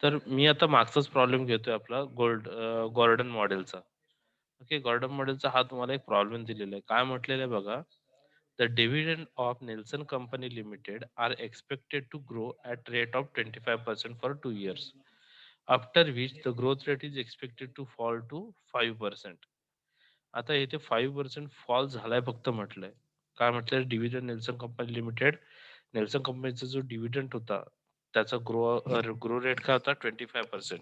तर मी आता मागचाच प्रॉब्लेम घेतोय आपला गॉर्डन मॉडेलचा. ओके, गॉर्डन मॉडेलचा हा तुम्हाला एक प्रॉब्लेम दिलेला आहे. काय म्हटलेलं आहे बघा, "the dividend of Nelson company limited are expected to grow at rate of 25% for 2 years. After which the growth rate is expected to fall to 5%." आता इथे 5% फॉल झालाय फक्त म्हटलंय. काय म्हटलंय? Dividend Nelson company limited, Nelson कंपनीचा जो dividend होता, त्याचा ग्रो रेट काय होता? 25%.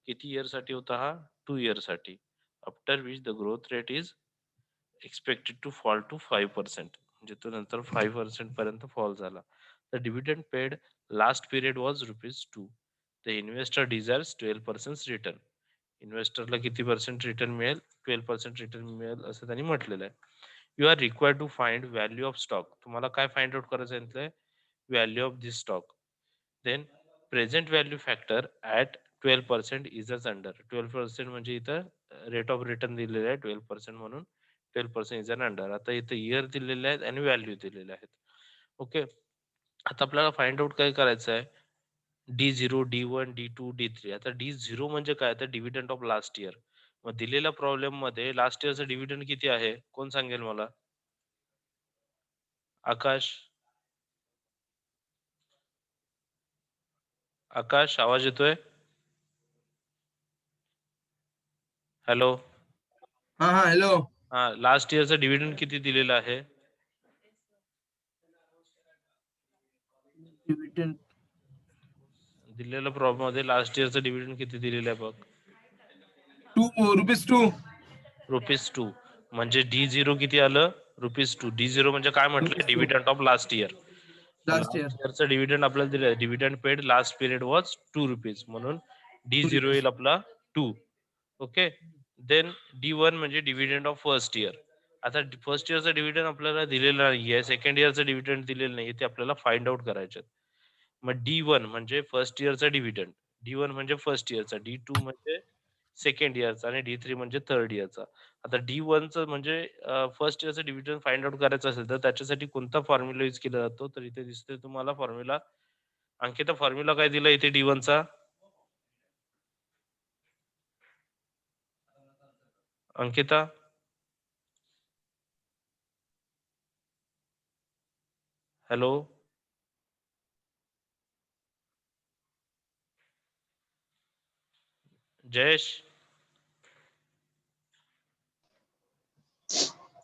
किती इयरसाठी होता हा? 2 इयरसाठी. After which the growth rate is expected to fall to 5%. म्हणजे तो नंतर 5% पर्यंत फॉल झाला. The dividend paid last period was ₹2. The investor desires 12% return. इन्व्हेस्टरला किती पर्सेंट रिटर्न मिळेल? 12% रिटर्न मिळेल असं त्यांनी म्हटलेलं आहे. You are required to find value of stock. तुम्हाला काय फाइंड आउट करायचं आहे? Value of this stock. Then present value factor at 12% is as under. 12% म्हणजे इथं रेट ऑफ रिटर्न दिलेलं आहे 12% म्हणून 12% इज अन अंडर. आता इथं इयर दिलेले आहेत आणि व्हॅल्यू दिलेले आहेत. ओके. आता आपल्याला फाइंड आउट काय करायचं आहे? D0, D1, D2, D3. आता D0 म्हणजे काय? तर डिव्हिडंड ऑफ लास्ट इयर. मग दिलेल्या प्रॉब्लेम मध्ये लास्ट इयरचं डिव्हिडंड किती आहे? कोण सांगेल मला? आकाश? आकाश, आवाज येतोय? हॅलो? हा हा हॅलो. हा, लास्ट इयरचं डिव्हिडंड किती दिलेलं आहे? डिव्हिडंड दिलेल्या प्रॉब्लेम मध्ये लास्ट इयरचं डिव्हिडंड किती दिलेलं आहे बघ. ₹2. ₹2. म्हणजे D0 किती आलं? ₹2. D0 म्हणजे काय म्हटलंय? ₹2. Dividend of last year. मग लास्ट इयर. लास्ट इयरचं डिव्हिडंड आपल्याला दिलं. Dividend paid last period was ₹2. म्हणून D0 येईल आपला 2. ओके. देन D1 म्हणजे डिव्हिडंड ऑफ फर्स्ट इयर. आता फर्स्ट इयरचं डिव्हिडंड आपल्याला दिलेलं नाहीये, सेकंड इयरचं डिव्हिडंड दिलेलं नाहीये, ते आपल्याला फाइंड आउट करायचे. मग D1 म्हणजे फर्स्ट इयरचा डिव्हिडंड. D1 म्हणजे फर्स्ट इयरचा, D2 म्हणजे सेकंड इयरचा आणि D3 म्हणजे थर्ड इयरचा. आता D1चं म्हणजे फर्स्ट इयरचं डिव्हिडंड फाइंड आउट करायचं असेल तर त्याच्यासाठी कोणता फॉर्म्युला यूज केला जातो? तर इथे दिसतोय तुम्हाला फॉर्म्युला. अंकिता, फॉर्म्युला काय दिला इथे D1चा? अंकिता? हॅलो? जयेश?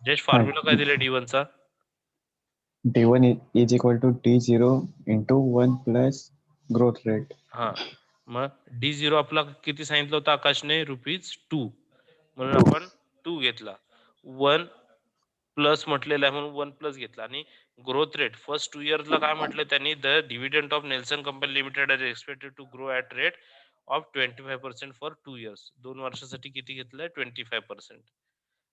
जयेश, हाँ, फॉर्म्युला काय दिलाय D1चा? D1 is equal to D0 into 1 plus growth rate. हा, मग D0 आपला किती सांगितलं होतं आकाशने? ₹2. म्हणून 2. आपण 2 घेतला. 1 प्लस म्हटलेलं आहे म्हणून 1 प्लस घेतला. आणि ग्रोथ रेट फर्स्ट 2 इयर्सला काय म्हटलं त्यांनी? The dividend of Nelson company limited is expected to grow at rate of 25% for 2 years. 2 वर्षासाठी किती घेतलंय? 25%.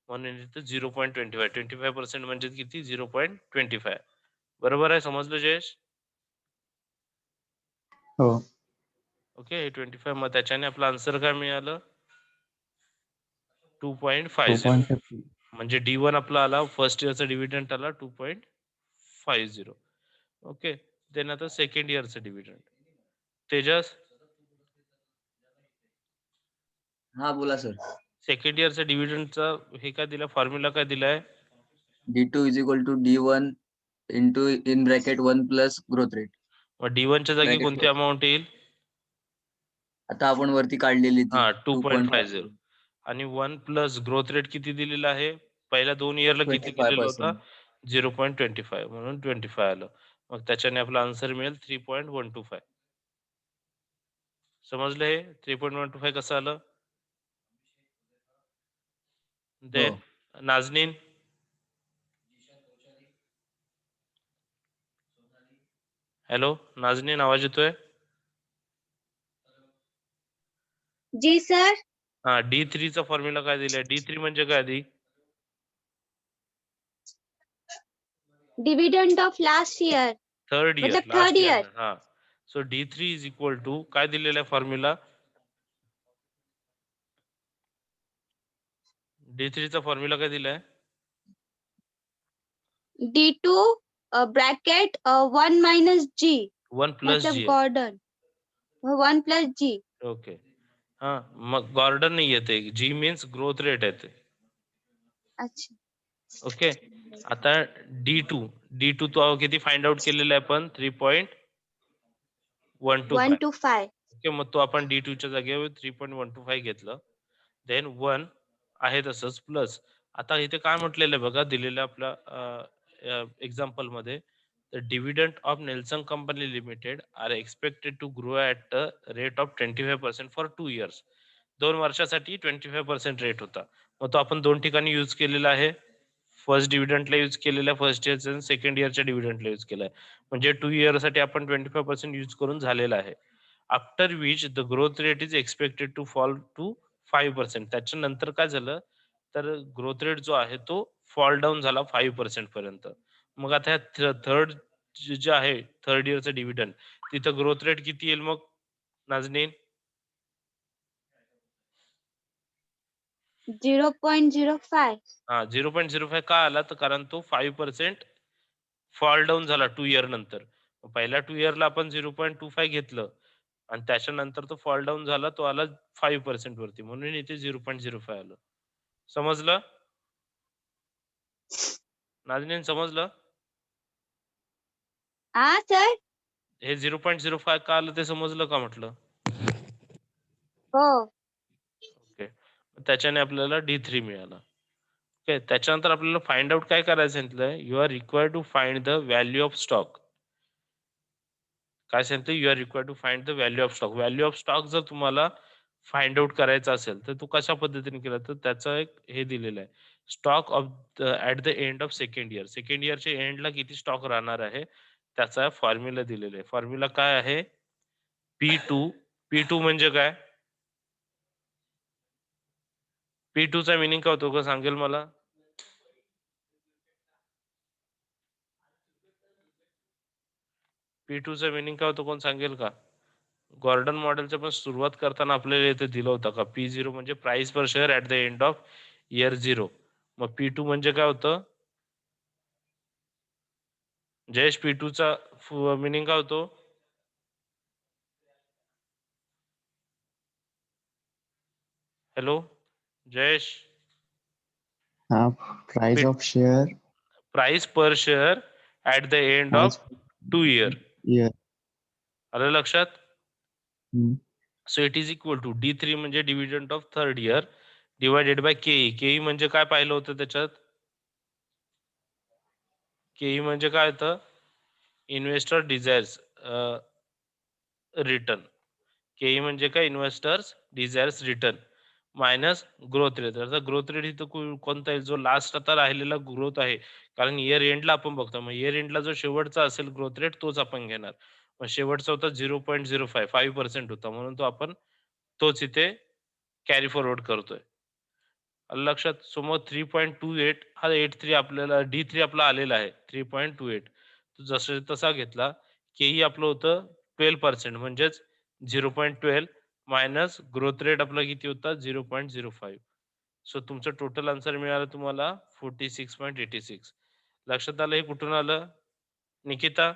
म्हणून इथे 0.25. 25% म्हणजे किती? 0.25. बरोबर आहे? समजलं जयेश? हो. ओके, 25. मग त्याच्याने आपलं आन्सर काय मिळालं? 2.50. 2.50. म्हणजे D1 आपला आला, फर्स्ट इयरचा डिव्हिडंड आला 2.50. ओके. देन आता सेकंड इयरचं डिव्हिडंड. तेजस, हा बोला सर. सेकंड इयरचा डिव्हिडंडचा हे काय दिलं? फॉर्म्युला काय दिलाय? D2 is equal to D1 into in bracket 1 plus growth rate. मग D1 च्या जागी Bracket कोणती close. अमाऊंट येईल? आता आपण वरती काढलेली ती हा, 2.50. 2.50. आणि 1 प्लस ग्रोथ रेट किती दिलेला आहे? पहिल्या 2 इयरला किती दिलेला होता? 25%. 0.25. म्हणून 25 आलं. मग त्याच्याने आपला आन्सर मिळेल 3.125. समजलं हे? 3.125 कसं आलं? देन नाझनीन? हॅलो नाझनीन, आवाज येतोय? जी सर. हा, D3 चा फॉर्म्युला काय दिलाय? D3 म्हणजे काय आधी? Dividend of last year, third year, मतलब लास्ट थर्ड इयर. ईयर. हा, so D3 is equal to काय दिलेला आहे फॉर्म्युला? D3 चा फॉर्म्युला काय दिलाय? D2 bracket 1 minus G 1 plus मतलब G. Gordon. 1 plus G. Okay. हा, मग गॉर्डन नाही येते. जी मीन्स ग्रोथ रेट येते. अच्छा. ओके. आता D2 तो किती फाइंड आउट केलेला आहे आपण 3.125. 1 to 5. ओके, मग तो आपण D2 च्या जागेवर 3.125 घेतलं. देन 1 आहे तसंच प्लस. आता इथे काय म्हटलेलं आहे बघा दिलेल्या आपल्या एक्झाम्पल मध्ये, the dividend of Nelson company limited are expected to grow at a rate of 25% for 2 years. 2 वर्षासाठी 25% रेट होता. मग तो आपण 2 ठिकाणी यूज केलेला आहे. फर्स्ट डिव्हिडंडला यूज केलेला आहे, फर्स्ट इयरचा आणि सेकंड इयरच्या डिव्हिडंडला यूज केला आहे. म्हणजे 2 इयरसाठी आपण 25% यूज करून झालेला आहे. After which the growth rate is expected to fall to 5%. त्याच्यानंतर काय झालं तर ग्रोथ रेट जो आहे तो फॉल डाऊन झाला 5% पर्यंत. मग आता थर्ड जे आहे थर्ड इयरचा डिव्हिडंड, तिथं ग्रोथ रेट किती येईल मग नाजनीन? 0.05. हा, 0.05 का आला तर कारण तो 5% फॉल डाऊन झाला 2 इयर नंतर. पहिल्या 2 इयरला आपण 0.25 घेतलं आणि त्याच्यानंतर तो फॉल डाऊन झाला, तो आला 5% वरती, म्हणून इथे 0.05 आलं. समजलं नाजनीन? समजलं? हाँ सर. हे 0.05 का आलं ते समजलं का म्हटलं? हो. ओके, त्याच्याने आपल्याला D3 मिळाला. ओके, त्याच्यानंतर आपल्याला फाइंड आउट काय करायचं सांगितलंय, you are required to find the value of stock. काय सांगितलं, you are required to find the value of stock. Value of stock जर तुम्हाला फाइंड आउट करायचा असेल तर तू कशा पद्धतीने केला, तर त्याचा एक हे दिलेलं आहे, stock of at the end of second year. Second इयरच्या एंडला किती स्टॉक राहणार आहे त्याचा फॉर्म्युला दिलेला आहे. फॉर्म्युला काय आहे? P2 म्हणजे काय? P2 चा मिनिंग काय होतो का सांगेल मला? P2 चा मिनिंग काय होतो, कोण सांगेल का? गॉर्डन मॉडेलच्या पण सुरुवात करताना आपल्याला इथे दिलं होतं का P0 म्हणजे price per share at the end of year 0. मग P2 म्हणजे काय होतं जयेश? P2 चा मिनिंग काय होतो? हॅलो जयेश? हाँ, price of share price per share at the end हाँ, ऑफ 2 इयर. ईयर. आलं लक्षात? So it is equal to D3 म्हणजे dividend of third year divided by KE. KE म्हणजे काय पाहिलं होतं त्याच्यात? KE म्हणजे काय होतं? Investor desires return. KE म्हणजे काय? Investors desires return minus growth rate. आता ग्रोथ रेट इथं कोणता आहे? जो लास्ट आता राहिलेला ग्रोथ आहे, कारण इयर एंडला आपण बघतो. मग इयर एंडला जो शेवटचा असेल ग्रोथ रेट तोच आपण घेणार. मग शेवटचा होता 0.05, 5% होता, म्हणून तो आपण तोच इथे कॅरी फॉरवर्ड करतोय. आलं लक्षात? सो मग 3.28 हा 83 आपल्याला D3 आपला आलेला आहे 3.28. तो जसं तसा घेतला. KE आपलं होतं 12% म्हणजेच 0.12 मायनस ग्रोथ रेट आपला किती होता 0.05. सो तुमचं टोटल आन्सर मिळालं तुम्हाला 46.86. लक्षात आलं हे कुठून आलं निकिता?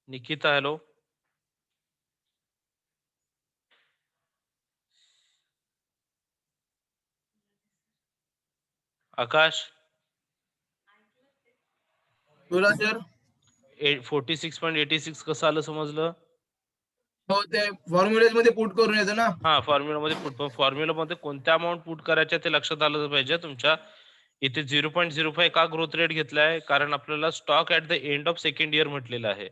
निकिता हॅलो? आकाश? बोला सर. 46.86 कसं आलं समजलं? हो, ते फॉर्म्युलेज मध्ये पुट करून येतं ना. हा, फॉर्म्युला मध्ये कोणत्या अमाऊंट पुट करायच्या ते लक्षात आलं पाहिजे तुमच्या. इथे 0.05 का ग्रोथ रेट घेतलाय? कारण आपल्याला stock at the end of second year म्हटलेलं आहे.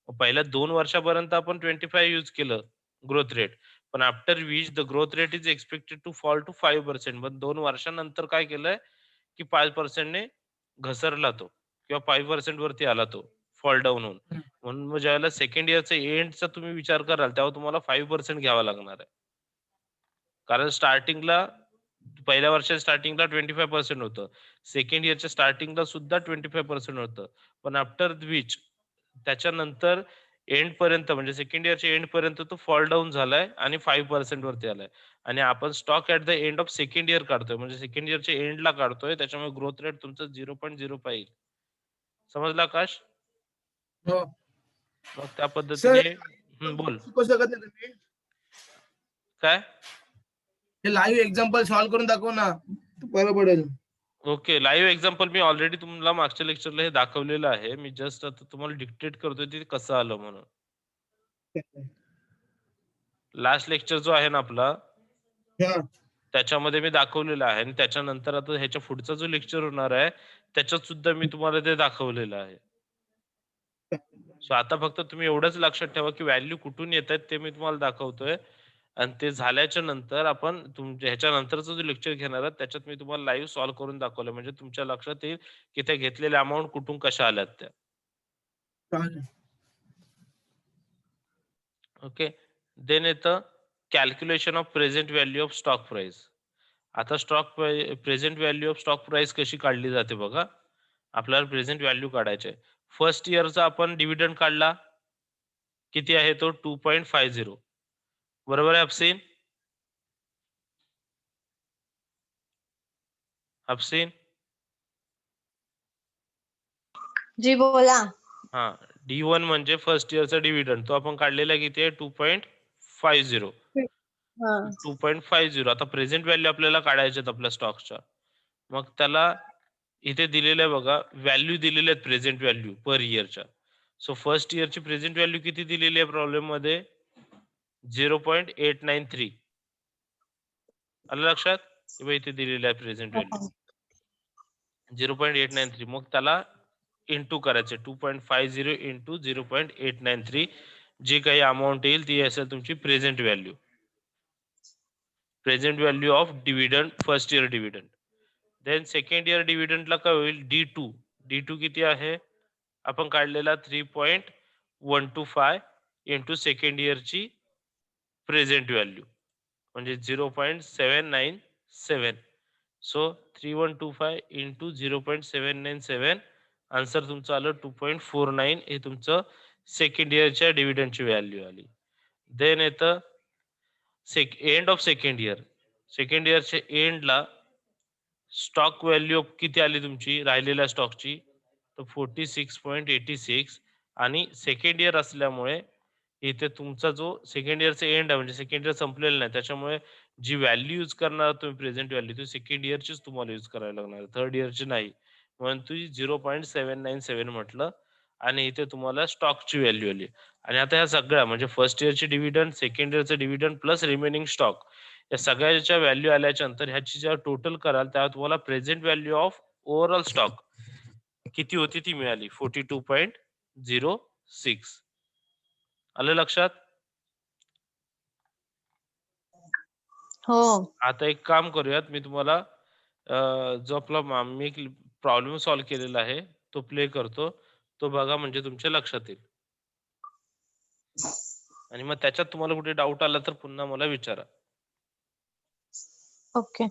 पहिल्या 2 वर्षापर्यंत आपण 25 यूज केलं ग्रोथ रेट, पण after which the growth rate is expected to fall to 5%. पण 2 वर्षानंतर काय केलंय की 5% ने घसरला तो किंवा 5% वरती आला तो फॉल डाऊन होऊन. म्हणून मग ज्यावेळेला सेकंड इयरचा एंडचा तुम्ही विचार कराल तेव्हा तुम्हाला 5% घ्यावा लागणार आहे. कारण स्टार्टिंगला पहिल्या वर्षाच्या स्टार्टिंगला 25% होतं, सेकंड इयरच्या स्टार्टिंगला सुद्धा 25% होतं, पण आफ्टर विच त्याच्यानंतर एंड पर्यंत म्हणजे सेकंड इयरच्या एंड पर्यंत तो फॉल डाऊन झालाय आणि 5% वरती आलाय. आणि आपण stock at the end of second year काढतोय म्हणजे सेकंड इयरच्या एंडला काढतोय, त्याच्यामुळे ग्रोथ रेट तुमचं 0.05 येईल. समजलं आकाश? हो मग त्या सर पद्धतीने बोल शिकवू शकत नाही तुम्ही काय. हे लाईव्ह एक्झाम्पल सॉल्व्ह करून दाखव ना बरं पडेल. ओके, लाईव्ह एक्झाम्पल मी ऑलरेडी तुम्हाला मागच्या लेक्चरला हे दाखवलेलं आहे. मी जस्ट आता तुम्हाला डिक्टेट करतोय ते कसं आलं म्हणून. लास्ट लेक्चर जो आहे ना आपला, हा त्याच्यामध्ये मी दाखवलेलं आहे आणि त्याच्यानंतर आता ह्याच्या पुढचा जो लेक्चर होणार आहे त्याच्यात सुद्धा मी तुम्हाला ते दाखवलेलं आहे. सो आता फक्त तुम्ही एवढंच लक्षात ठेवा की व्हॅल्यू कुठून येत आहेत ते मी तुम्हाला दाखवतोय आणि ते झाल्याच्या नंतर आपण तुमच्या ह्याच्या नंतरचं जो लेक्चर घेणार आहे त्याच्यात मी तुम्हाला लाईव्ह सॉल्व्ह करून दाखवलं म्हणजे तुमच्या लक्षात येईल की त्या घेतलेल्या अमाऊंट कुठून कशा आल्यात त्या. चालेल. ओके, देन येतं calculation of present value of stock price. आता stock present value of stock price कशी काढली जाते बघा. आपल्याला प्रेझेंट व्हॅल्यू काढायचे. फर्स्ट इयरचा आपण डिव्हिडंड काढला, किती आहे तो 2.50. बरोबर आहे अफसीन. अफसीन जी बोला. हा, D1 म्हणजे फर्स्ट इयरचा डिव्हिडंड तो आपण काढलेला किती आहे 2.50. हा 2.50 आता प्रेझेंट व्हॅल्यू आपल्याला काढायचे आहेत आपल्या स्टॉकच्या. मग त्याला इथे दिलेलं आहे बघा, व्हॅल्यू दिलेले आहेत प्रेझेंट व्हॅल्यू पर इयरच्या. सो फर्स्ट इयरची प्रेझेंट व्हॅल्यू किती दिलेली आहे प्रॉब्लेम मध्ये 0.893. आलं लक्षात. इथे दिलेलं आहे प्रेझेंट व्हॅल्यू 0.893. मग त्याला इंटू करायचे 2.50 इंटू 0.893. जी काही अमाऊंट येईल ती असेल तुमची present value. Present value of dividend first year dividend. Then second year डिव्हिडंडला काय होईल D2. D2 किती आहे आपण काढलेला 3.125 इंटू सेकंड इयरची प्रेझेंट व्हॅल्यू म्हणजे 0.797. सो 3125 इंटू 0.797 आन्सर तुमचं आलं 2.49. हे तुमचं सेकंड इयरच्या डिव्हिडंडची व्हॅल्यू आली. देन येतं end of second year. Second इयरच्या एंडला स्टॉक व्हॅल्यू किती आली तुमची राहिलेल्या स्टॉकची तर 46.86. आणि सेकंड इयर असल्यामुळे इथे तुमचा जो सेकंड इयरचा एंड आहे म्हणजे सेकंड इयर संपलेलं नाही त्याच्यामुळे जी व्हॅल्यू यूज करणार तुम्ही प्रेझेंट व्हॅल्यू ती सेकंड इयरचीच तुम्हाला यूज करायला लागणार, थर्ड इयरची नाही. म्हणून तुम्ही 0.797 म्हटलं आणि इथे तुम्हाला स्टॉकची व्हॅल्यू आली. आणि आता ह्या सगळ्या म्हणजे फर्स्ट इयरची डिव्हिडंड, सेकंड इयरचं डिव्हिडंड प्लस रिमेनिंग स्टॉक या सगळ्याच्या व्हॅल्यू आल्याच्या नंतर ह्याची जेव्हा टोटल कराल तेव्हा तुम्हाला present value of overall stock किती होती ती मिळाली 42.06. आलं लक्षात. हो आता एक काम करूयात मी तुम्हाला जो आपला मी एक प्रॉब्लेम सॉल्व्ह केलेला आहे तो प्ले करतो, तो बघा म्हणजे तुमच्या लक्षात येईल. आणि मग त्याच्यात तुम्हाला कुठे डाऊट आला तर पुन्हा मला विचारा. ओके.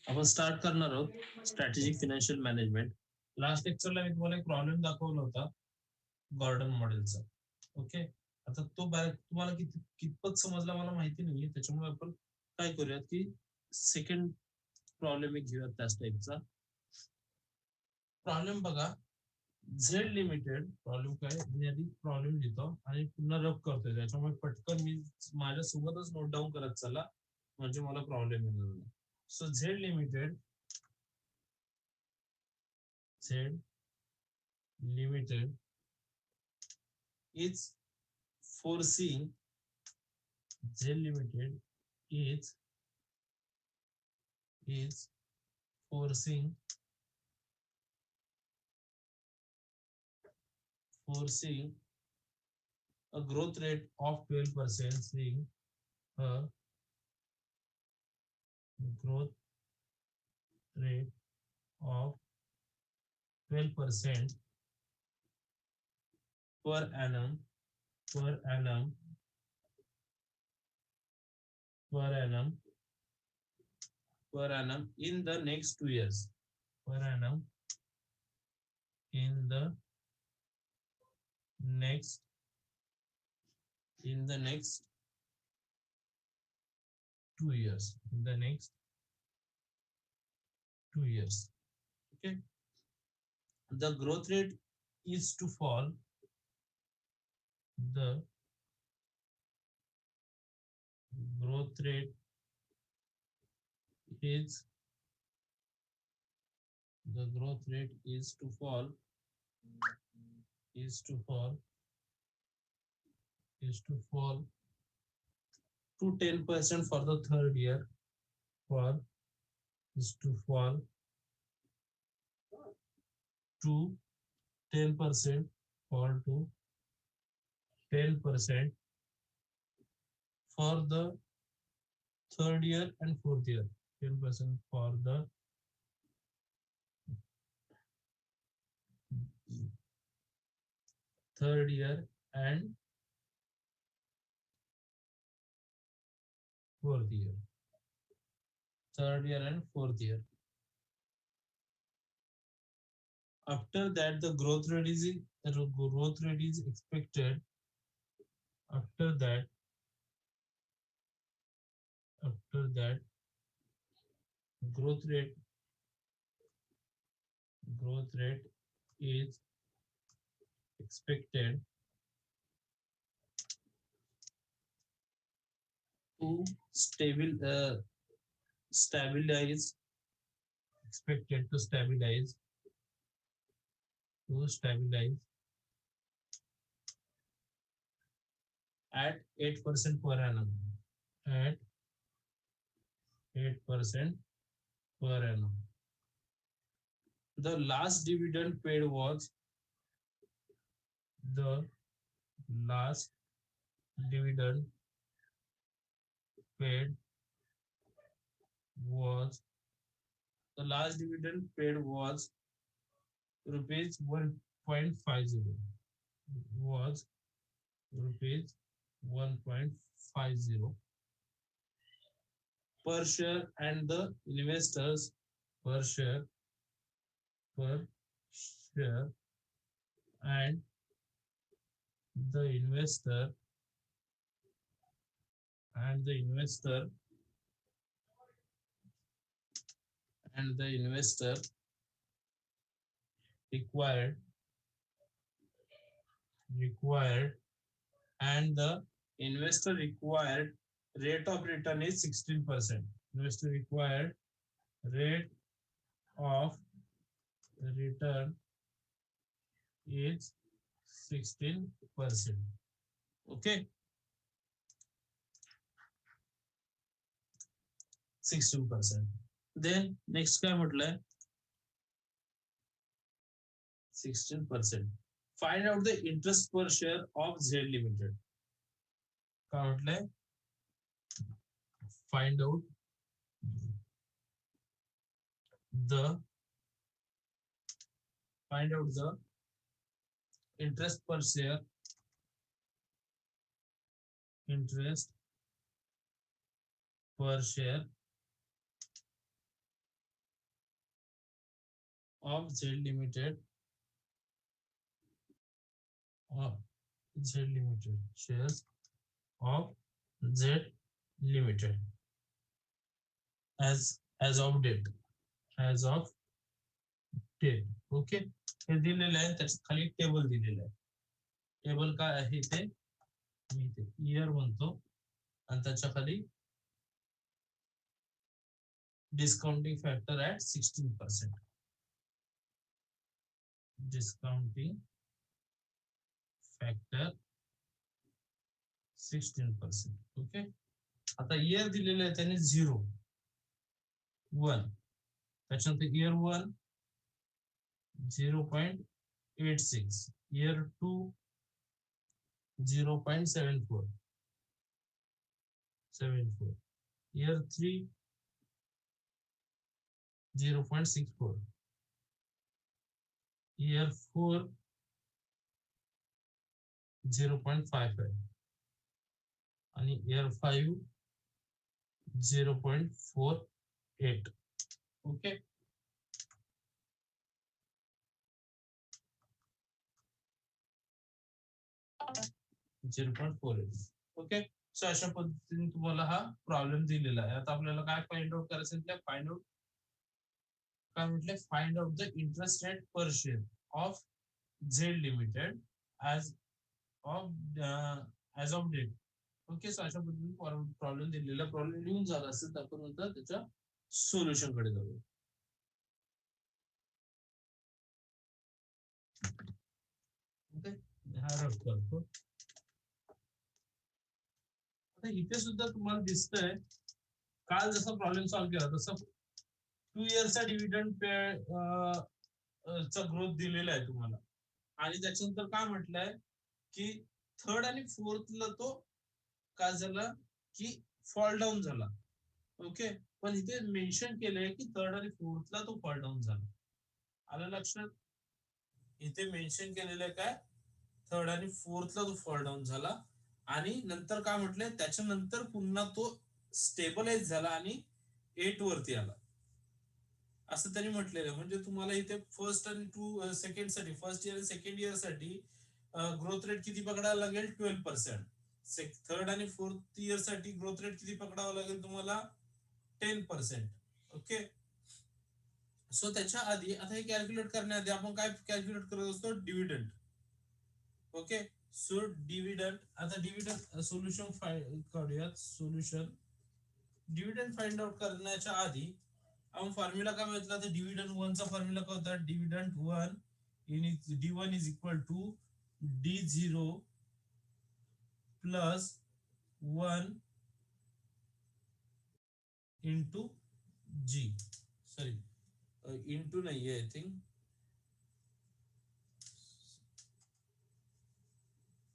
आपण स्टार्ट करणार आहोत स्ट्रॅटेजिक फायनान्शियल मॅनेजमेंट. लास्ट लेक्चरला मी तुम्हाला एक प्रॉब्लेम दाखवला होता गॉर्डन मॉडेलचा. ओके, आता तो तुम्हाला कितपत समजला मला माहिती नाहीये, त्याच्यामुळे आपण काय करूयात की सेकंड प्रॉब्लेम एक घेऊयात त्याच टाईपचा प्रॉब्लेम. बघा झेड लिमिटेड प्रॉब्लेम काय मी आधी प्रॉब्लेम लिहितो आणि पुन्हा रब करतोय त्याच्यामुळे पटकन मी माझ्यासोबतच नोट डाऊन करत चला म्हणजे मला प्रॉब्लेम येणार नाही. So Z Limited is foreseeing Z Limited is foreseeing a growth rate of 12%, seeing a growth rate of 12% per annum per annum per annum per annum in the next 2 years, per annum in the next in the next 2 years, in the next 2 years. Okay, the growth rate is to fall. The growth rate is the growth rate is to fall is to fall is to fall to 10% for the third year, for is to fall to 10% fall to 10% for the third year and fourth year, 10% for the third year and fourth year, third year and fourth year. After that, the growth rate is expected. After that, growth rate is expected to stabilize expected to stabilize at 8% per annum, at 8% per annum. The last dividend paid was the last dividend paid was rupees 1.50, was rupees 1.50 per share, and the investors per share and the investor required and the investor required rate of return is 16%. Investor required rate of return is 16%. Okay, 16%. Then next काय म्हटलंय, 16%. Find out the interest per share of Z Limited. काय म्हटलंय, find out the interest per share of Z Limited, shares of Z Limited as of date. Okay, हे दिलेलं आहे, त्याच्या खाली table दिलेलं आहे. टेबल काय आहे ते मी इथे इयर म्हणतो आणि त्याच्या खाली discounting factor at 16%. Discounting factor 16%. Okay, आता इयर दिलेलं आहे त्याने 0 1, त्याच्यानंतर इयर 1 0.86, year 2 0.74, year 3 0.64. Year 4 0.55 आणि year 5 0.48. ओके. ओके. सो अशा पद्धतीने तुम्हाला हा प्रॉब्लेम दिलेला आहे. आता आपल्याला काय फाइंड आउट करायचं आहे? फाइंड आउट काय म्हटलंय? Find out the interest rate per share of Z limited as of date. Okay. So अशा पद्धतीने प्रॉब्लेम दिलेला, प्रॉब्लेम लिहून झाला असेल तर आपण नंतर त्याच्या सोल्युशन कडे जाऊया. ओके. हा रफ करतो. आता इथे सुद्धा तुम्हाला दिसतंय काल जसा प्रॉब्लेम सॉल्व्ह केला तसं 2 इयर्सचा डिव्हिडंड चा ग्रोथ दिलेला आहे तुम्हाला, आणि त्याच्यानंतर काय म्हटलंय की थर्ड आणि फोर्थला तो काय झाला की फॉल डाऊन झाला. ओके. पण इथे मेन्शन केलंय की थर्ड आणि फोर्थला तो फॉल डाऊन झाला. आलं लक्षात? इथे मेन्शन केलेलं आहे काय? थर्ड आणि फोर्थला तो फॉल डाऊन झाला, आणि नंतर काय म्हटलंय त्याच्यानंतर पुन्हा तो स्टेबलाइज झाला आणि 8 वरती आला असं त्यांनी म्हटलेलं. म्हणजे तुम्हाला इथे फर्स्ट आणि सेकंड साठी, फर्स्ट इयर आणि सेकंड इयर साठी ग्रोथ रेट किती पकडायला लागेल? 12%. थर्ड आणि फोर्थ इयर साठी ग्रोथ रेट किती पकडावं लागेल तुम्हाला? 10%. ओके. सो त्याच्या आधी आता हे कॅल्क्युलेट करण्याआधी आपण काय कॅल्क्युलेट करत असतो? डिव्हिडंड. ओके. सो डिव्हिडंड, आता डिव्हिडंड सोल्युशन काढूयात. सोल्युशन डिव्हिडंड फाइंड आउट करण्याच्या आधी आपण फॉर्म्युला काय माहितला? तर डिव्हिडंड 1 चा फॉर्म्युला काय होता? Dividend 1 D1 is equal to D0 plus 1 into G. Sorry, into नाही आहे, I think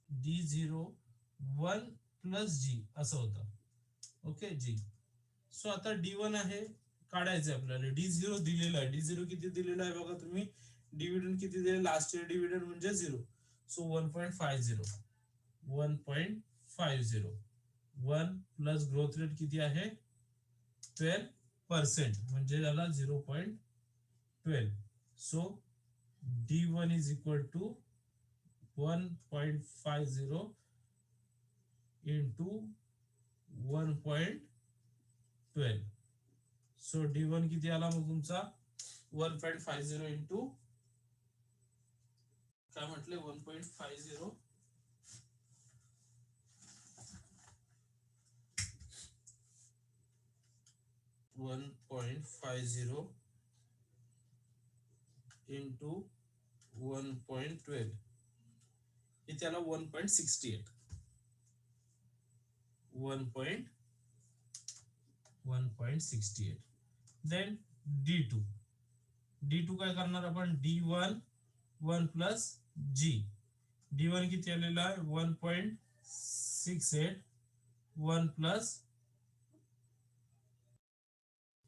D0 1 plus G असं होतं. ओके. G. सो आता D1 आहे काढायचं आपल्याला. D0 दिलेला आहे. D0 किती दिलेला आहे बघा तुम्ही. डिव्हिडंड किती दिले? लास्ट इयर डिव्हिडंड म्हणजे 0. सो 1.50. 1.50. 1 प्लस ग्रोथ रेट किती आहे? 12%, म्हणजे त्याला 0.12. So D1 is equal to 1.50 into 1.12. So D1 किती आला मग तुमचा? 1.50 इंटू काय म्हटले? 1.50 इंटू 1.12. इथे आला 1.68. 1.68. देन D2 काय करणार आपण? D1 1 plus G. D1 किती आलेला आहे? 1.68. 1 प्लस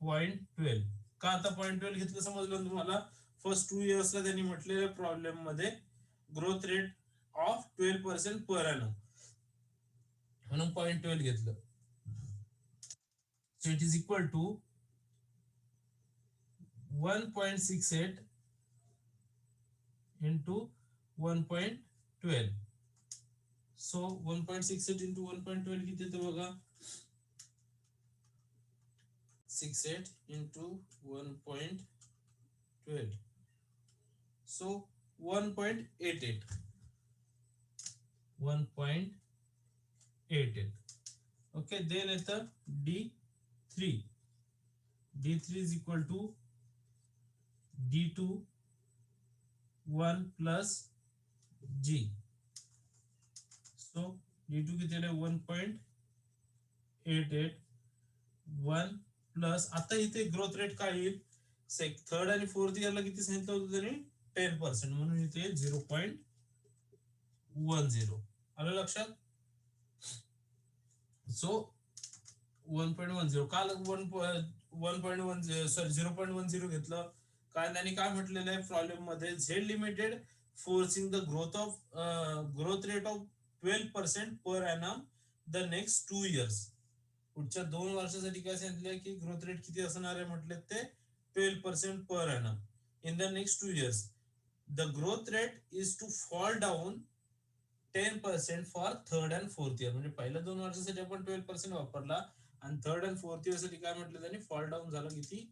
0.12. का आता 0.12 घेतलं समजलं तुम्हाला? फर्स्ट 2 इयर्सला त्यांनी म्हटलेल्या प्रॉब्लेम मध्ये growth rate of 12% per annum, म्हणून 0.12 घेतलं. So it is equal to 1.68 into 1.12. So 1.68 into 1.12 किती येतं बघा? 68 इंटू 1.12. सो 1.88. 1.88. ओके. देन येतं D3. D3 is equal to D2 1 plus G. So D2 किती आहे? 1.88. 1 प्लस, आता इथे ग्रोथ रेट काय येईल? थर्ड आणि फोर्थ इयरला किती सांगितलं होतं त्यांनी? 10%, म्हणून इथे 0.10. आलं लक्षात? सो 1.10. काल 1.10 सॉरी 0.10 घेतलं. काय त्यांनी काय म्हटलेलं आहे प्रॉब्लेम मध्ये, Z limited forcing the growth rate of 12% per ANM the next 2 years. पुढच्या 2 वर्षासाठी काय सांगितलं की ग्रोथ रेट किती असणार आहे म्हटले ते 12% per annum in the next 2 years. The growth rate is to fall down 10% for third and fourth year. म्हणजे पहिल्या 2 वर्षासाठी आपण 12% वापरला आणि थर्ड अँड फोर्थ इयर साठी काय म्हटलं त्यांनी, फॉल डाऊन झाला किती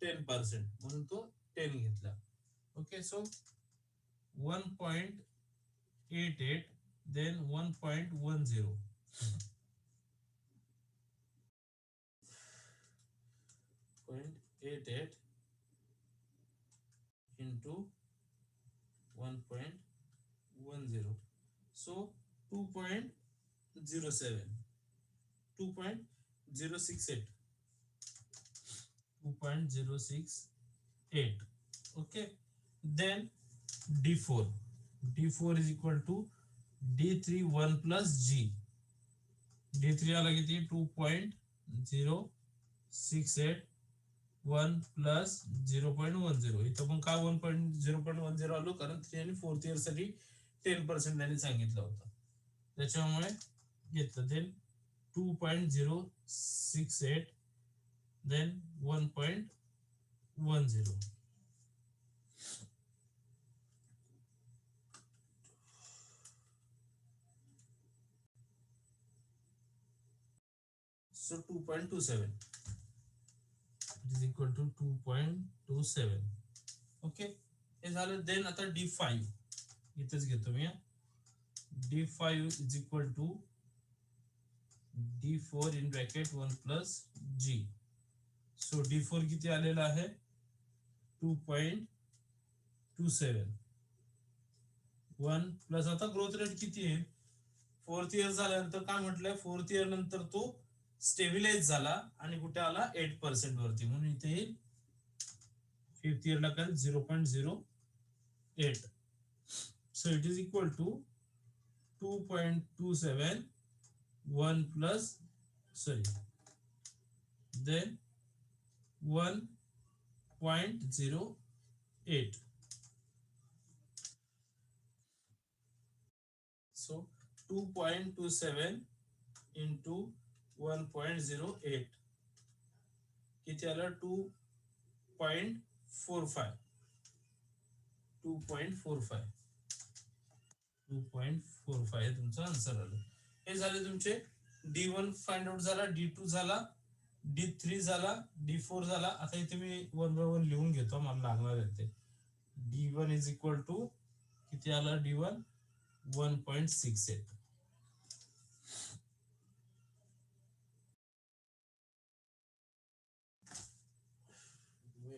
10%, म्हणून तो 10 घेतला. Okay, so 1.88 then 1.10 0.88 into 1.10, so 2.07 2.068 2.068. Okay, then D4 is equal to D3 1 plus G. D3 आला किती 2.068 1 plus 0.10. इथं पण काय 0.10 आलो, कारण 3 आणि 4th इयर साठी 10% त्यांनी सांगितलं होतं, त्याच्यामुळे घेतलं. Then 2.068 then 1.10. So 2.27 is equal to 2.27. Okay, हे झालं. देन आता D5 इथेच घेतो मी. D5 is equal to D4 in bracket 1 plus G. So D4 किती आलेला आहे 2.27 1 प्लस, आता ग्रोथ रेट किती आहे 4th इयर झाल्यानंतर काय म्हटलंय, 4th इयर नंतर तो स्टेबिलाइज झाला आणि कुठे आला 8% वरती, म्हणून इथे 5th इयरला काय 0.08. So it is equal to 2.27 1 plus then 1.08. So 2.27 into 1.08 किती आलं 2.45 हे तुमचं आन्सर आलं. हे झाले तुमचे D1 फाइंड आउट झाला, D2 झाला, D3 झाला, D4 झाला. आता इथे मी 1 by 1 लिहून घेतो, मला लागणार आहे ते. D1 इज इक्वल टू किती आला D1 1.68.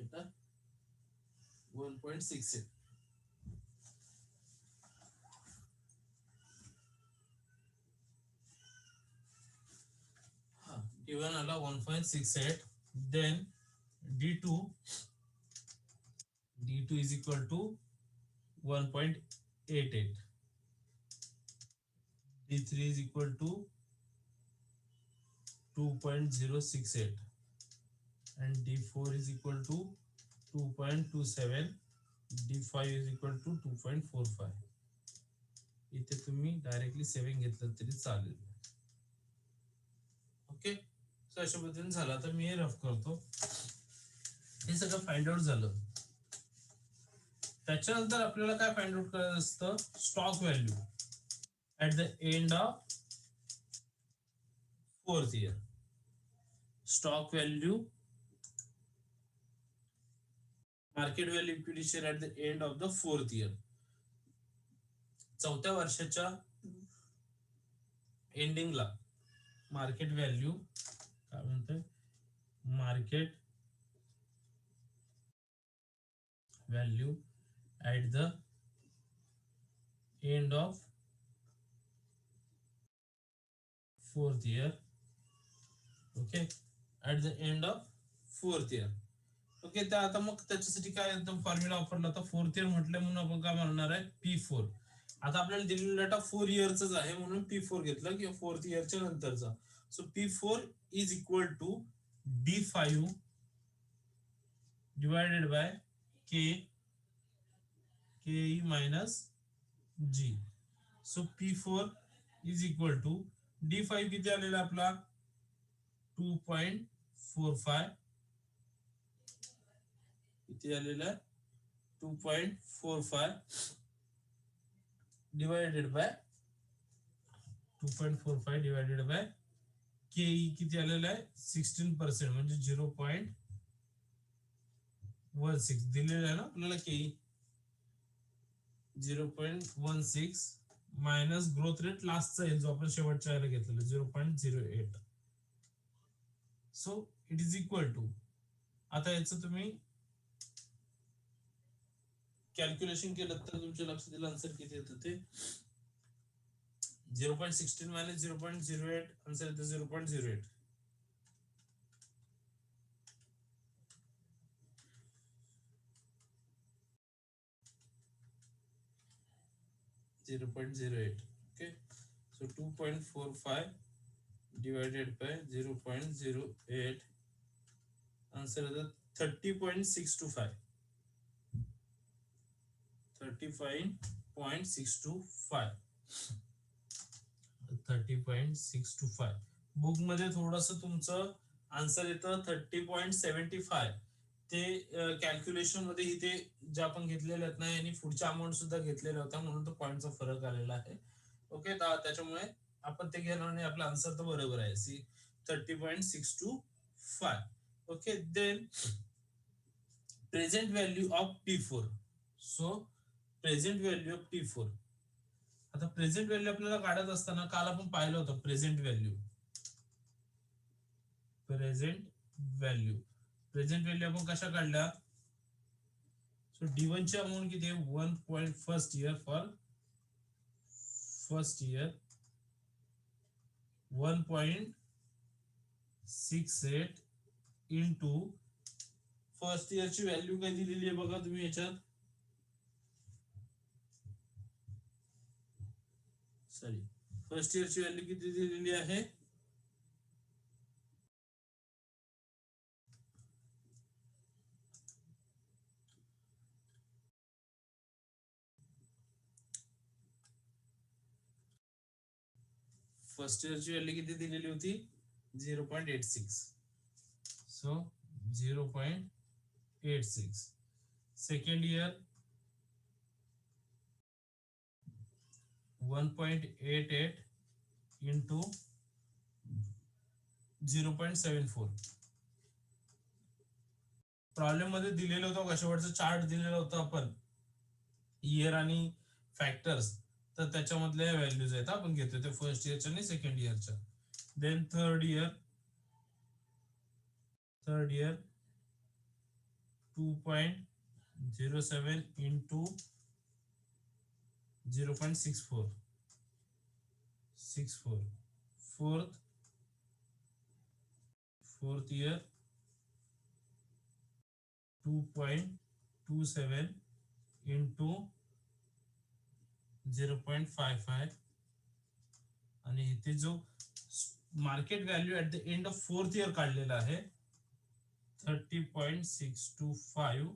wait 1.68. D1 आला 1.68. then D2 is equal to 1.88. D3 is equal to 2.068 and D4 is equal to 2.27. D5 is equal to 2.45. इथे तुम्ही डायरेक्टली 7 घेतलं तरी चालेल. ओके, सो अशा पद्धतीने झालं. आता मी हे रफ करतो. हे सगळं फाइंड आउट झालं. त्याच्यानंतर आपल्याला काय फाइंड आउट करायचं असतं, stock value at the end of 4th year. Stock value, market value equity share at the end of the 4th year. 4थ्या वर्षाच्या एंडिंगला मार्केट व्हॅल्यू काय म्हणतोय, market value at the end of 4th year. Okay, at the end of 4th year. Okay, तर आता मग त्याच्यासाठी काय फॉर्म्युला वापरला होता 4th इयर म्हटलं म्हणून आपण काय म्हणणार आहे P4. आता आपल्याला दिलेला डाटा 4 इयरचाच आहे म्हणून P4 घेतला किंवा 4th इयरच्या नंतरचा. So P4 is equal to D5 divided by ke minus g. So P4 is equal to D5 किती आलेला आपला 2.45 किती आलेला 2.45 divided by 2.45 divided by ke किती आलेला आहे 16% म्हणजे 0.16 दिलेला आहे ना आपल्याला के 0.16 मायनस ग्रोथ रेट लास्टचा येईल जो आपण शेवटच्या वेळेला घेतलेला 0.08. So it is equal to आता याचं तुम्ही कॅल्क्युलेशन केलं तर तुमच्या लक्षात येईल आन्सर किती येतं ते 0.16 मायनस 0.08 आन्सर येतं 0.08. Okay, so 2.45 divided by 0.08 answer is 30.625. 30.625 book मध्ये थोडंसं तुमचं आन्सर येतं 30.75. ते कॅल्क्युलेशन मध्ये इथे जे आपण घेतलेले आहेत ना आणि पुढच्या अमाउंट सुद्धा घेतलेल्या होत्या म्हणून तो पॉईंटचा फरक आलेला आहे. ओके, त्याच्यामुळे आपण ते घेणार आणि आपला आन्सर तर बरोबर आहे C 30.625. Okay, then present value of T4. So present value of T4. आता प्रेझेंट व्हॅल्यू आपल्याला काढत असताना काल आपण पाहिलं होतं प्रेझेंट व्हॅल्यू आपण कशा काढल्या. सो D1 ची अमाउंट किती आहे 1. फर्स्ट इयर 1.68 इंटू फर्स्ट इयरची व्हॅल्यू काय दिलेली आहे बघा तुम्ही याच्यात. सॉरी, फर्स्ट इयरची व्हॅल्यू किती दिलेली आहे फर्स्ट इयरची व्हॅल्यू किती दिलेली होती 0.86. So 0.86. Second year 1.88 into 0.74. Problem मध्ये दिलेलं होतं कशावरचं चार्ट दिलेलं होतं आपण इयर आणि फॅक्टर्स, तर त्याच्यामधल्या व्हॅल्यूज आहेत आपण घेतोय ते फर्स्ट इयरच्या आणि सेकंड इयरच्या. Then third year 2.07 into 0.64. Fourth year 2.27 into 0.55 आणि इथे जो market value at the end of fourth year काढलेला आहे 30.625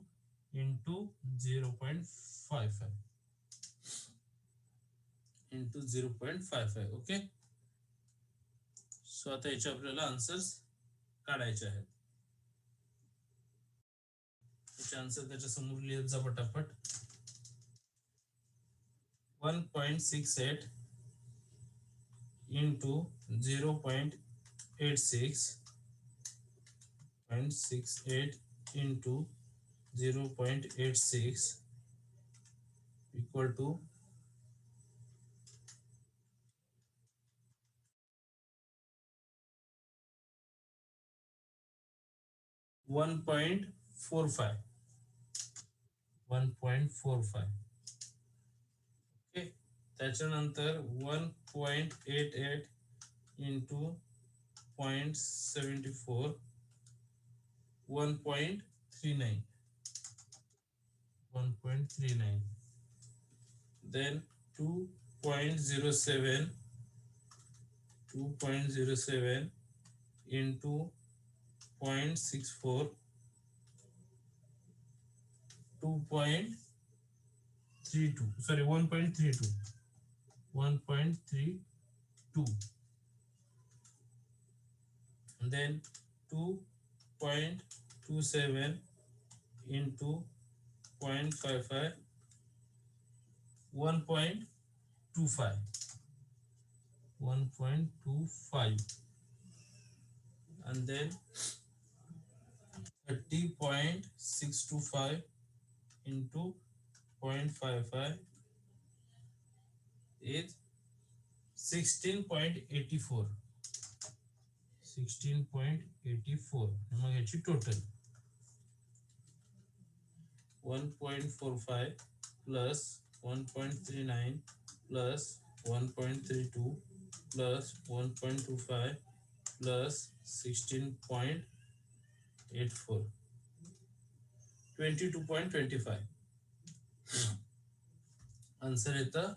इंटू 0.55 इंटू 0.55. ओके, सो आता याचे आपल्याला आन्सर्स काढायचे आहेत. याचे आन्सर त्याच्या समोर लिहित जा पटापट. 1.68 into 0.86 into 0.86 equal to 1.45. 1.45. Okay, त्याच्यानंतर 1.88 into 0.74 1.39. Then 2.07 into 0.64 2.32, sorry, 1.32, 1.32, and then 2.27 into 0.55, 1.25, 1.25, and then 30.625 into 0.55 is 16.84, 16.84. मग याची total 1.45 plus 1.39 plus 1.32 plus 1.25 plus 16.84, 22.25. Answer येतं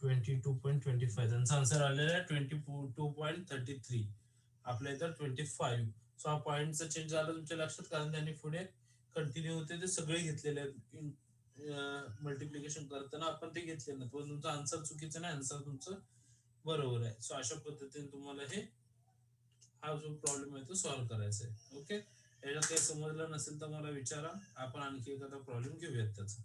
22.25. त्यांचा आन्सर आलेला आहे 22.33. आपल्या इथं 25. सो हा पॉइंटचा चेंज झाला तुमच्या लक्षात, कारण त्यांनी पुढे कंटिन्यू होते ते सगळे घेतलेले आहेत. मल्टिप्लिकेशन करताना आपण ते घेतले नाही, पण तुमचा आन्सर चुकीचा नाही, आन्सर तुमचं बरोबर आहे. सो अशा पद्धतीने तुम्हाला हा जो प्रॉब्लेम आहे तो सॉल्व्ह करायचा आहे. ओके, याच्यात काही समजलं नसेल तर मला विचारा, आपण आणखी एखादा प्रॉब्लेम घेऊयात त्याचा.